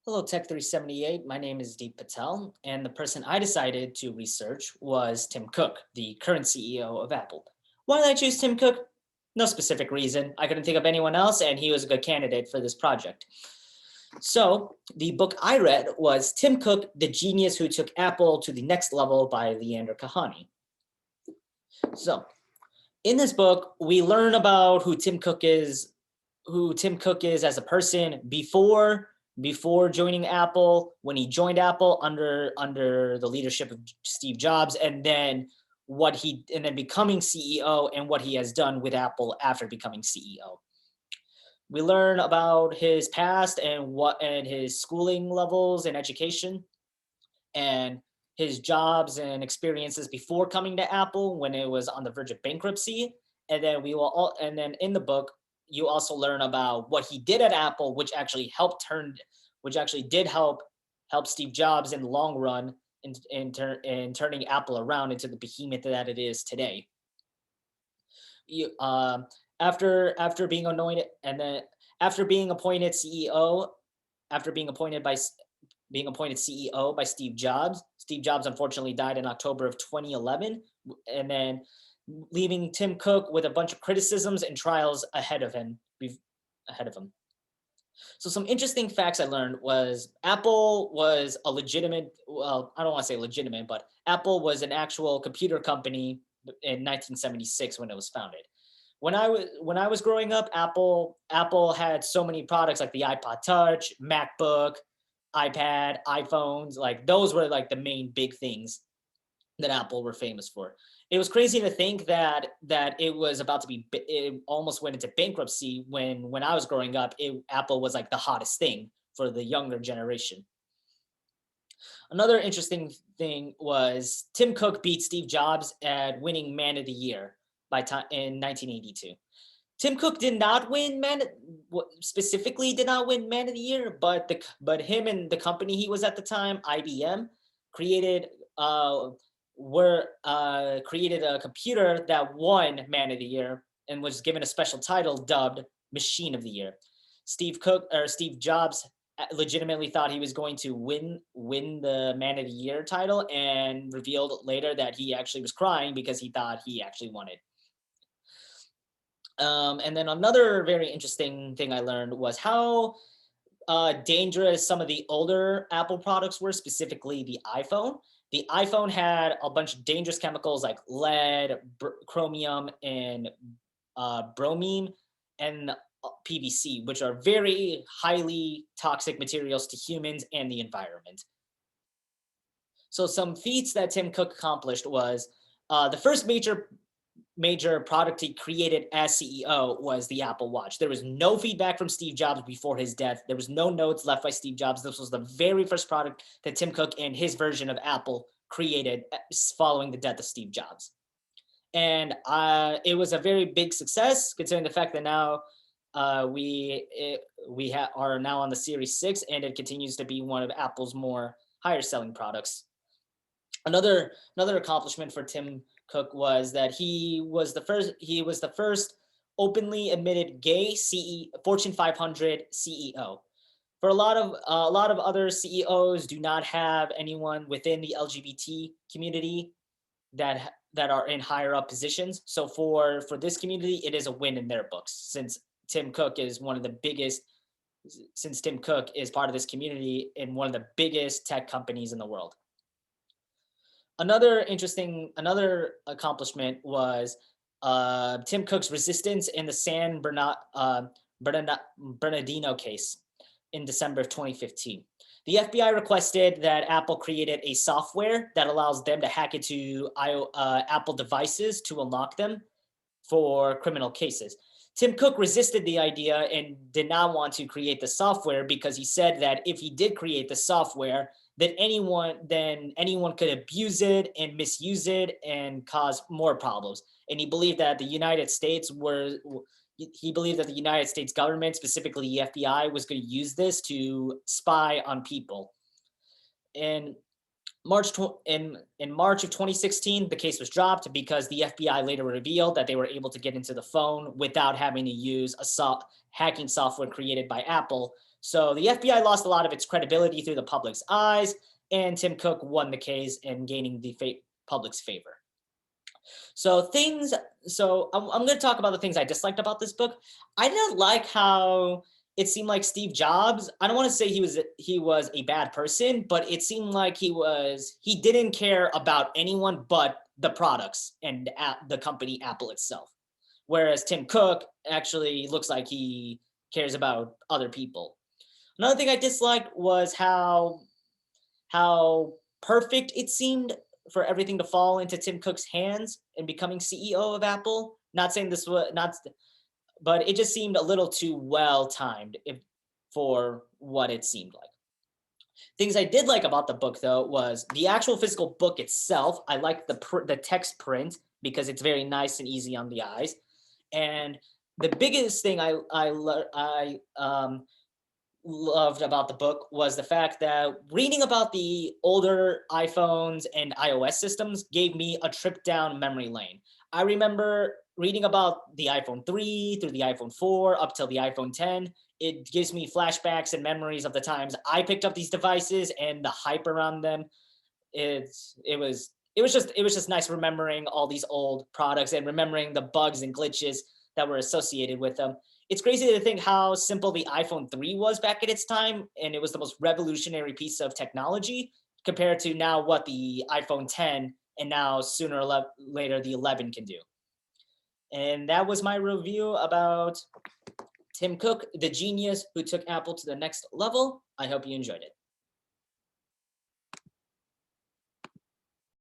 Hello, Tech 378. My name is Deep Patel, and the person I decided to research was Tim Cook, the current CEO of Apple. Why did I choose Tim Cook? No specific reason. I couldn't think of anyone else, and he was a good candidate for this project. So, the book I read was Tim Cook, The Genius Who Took Apple to the Next Level by Leander Kahane. So, in this book, we learn about who Tim Cook is as a person before joining Apple, when he joined Apple under the leadership of Steve Jobs, and then becoming CEO and what he has done with Apple after becoming CEO. We learn about his past and his schooling levels and education and his jobs and experiences before coming to Apple when it was on the verge of bankruptcy. And then in the book, you also learn about what he did at Apple, which actually did help Steve Jobs in the long run in turning Apple around into the behemoth that it is today. You, after being anointed and then after being appointed CEO, after being appointed CEO by Steve Jobs. Steve Jobs unfortunately died in October of 2011, and then leaving Tim Cook with a bunch of criticisms and trials ahead of him. So some interesting facts I learned was Apple was a legitimate, well, I don't want to say legitimate, but Apple was an actual computer company in 1976 when it was founded. When I was growing up, Apple had so many products like the iPod Touch, MacBook, iPad, iPhones, like those were like the main big things that Apple were famous for. It was crazy to think that it was about to be, it almost went into bankruptcy when I was growing up. Apple was like the hottest thing for the younger generation. Another interesting thing was Tim Cook beat Steve Jobs at winning Man of the Year in 1982. Tim Cook did not win specifically did not win Man of the Year, but him and the company he was at the time, IBM, created created a computer that won Man of the Year and was given a special title dubbed Machine of the Year. Steve Jobs legitimately thought he was going to win the Man of the Year title, and revealed later that he actually was crying because he thought he actually won it. And then another very interesting thing I learned was how dangerous some of the older Apple products were, specifically the iPhone. The iPhone had a bunch of dangerous chemicals like lead, chromium, and bromine, and PVC, which are very highly toxic materials to humans and the environment. So some feats that Tim Cook accomplished was the first major product he created as CEO was the Apple Watch. There was no feedback from Steve Jobs before his death. There was no notes left by Steve Jobs. This was the very first product that Tim Cook and his version of Apple created following the death of Steve Jobs. And it was a very big success, considering the fact that now are now on the Series 6, and it continues to be one of Apple's more higher selling products. Another accomplishment for Tim Cook was that he was the first openly admitted gay Fortune 500 CEO. For a lot of other CEOs do not have anyone within the LGBT community that are in higher up positions. So for this community, it is a win in their books, since Tim Cook is part of this community in one of the biggest tech companies in the world. Another accomplishment was Tim Cook's resistance in the San Bernardino case in December of 2015. The FBI requested that Apple created a software that allows them to hack into Apple devices to unlock them for criminal cases. Tim Cook resisted the idea and did not want to create the software because he said that if he did create the software, that anyone could abuse it and misuse it and cause more problems. And he believed that the United States government, specifically the FBI, was going to use this to spy on people. And in March of 2016, the case was dropped because the FBI later revealed that they were able to get into the phone without having to use hacking software created by Apple. So the FBI lost a lot of its credibility through the public's eyes, and Tim Cook won the case and gaining the public's favor. So things. So I'm going to talk about the things I disliked about this book. I didn't like how it seemed like Steve Jobs. I don't want to say he was a bad person, but it seemed like he didn't care about anyone but the products and the company Apple itself. Whereas Tim Cook actually looks like he cares about other people. Another thing I disliked was how perfect it seemed for everything to fall into Tim Cook's hands and becoming CEO of Apple. Not saying this was not, but it just seemed a little too well timed for what it seemed like. Things I did like about the book though was the actual physical book itself. I like the text print because it's very nice and easy on the eyes. And the biggest thing I loved about the book was the fact that reading about the older iPhones and iOS systems gave me a trip down memory lane. I remember reading about the iPhone 3 through the iPhone 4 up till the iPhone 10. It gives me flashbacks and memories of the times I picked up these devices and the hype around them. It was just nice remembering all these old products and remembering the bugs and glitches that were associated with them. It's crazy to think how simple the iPhone 3 was back at its time, and it was the most revolutionary piece of technology compared to now what the iPhone 10 and now sooner or later the 11 can do. And that was my review about Tim Cook, the genius who took Apple to the next level. I hope you enjoyed it.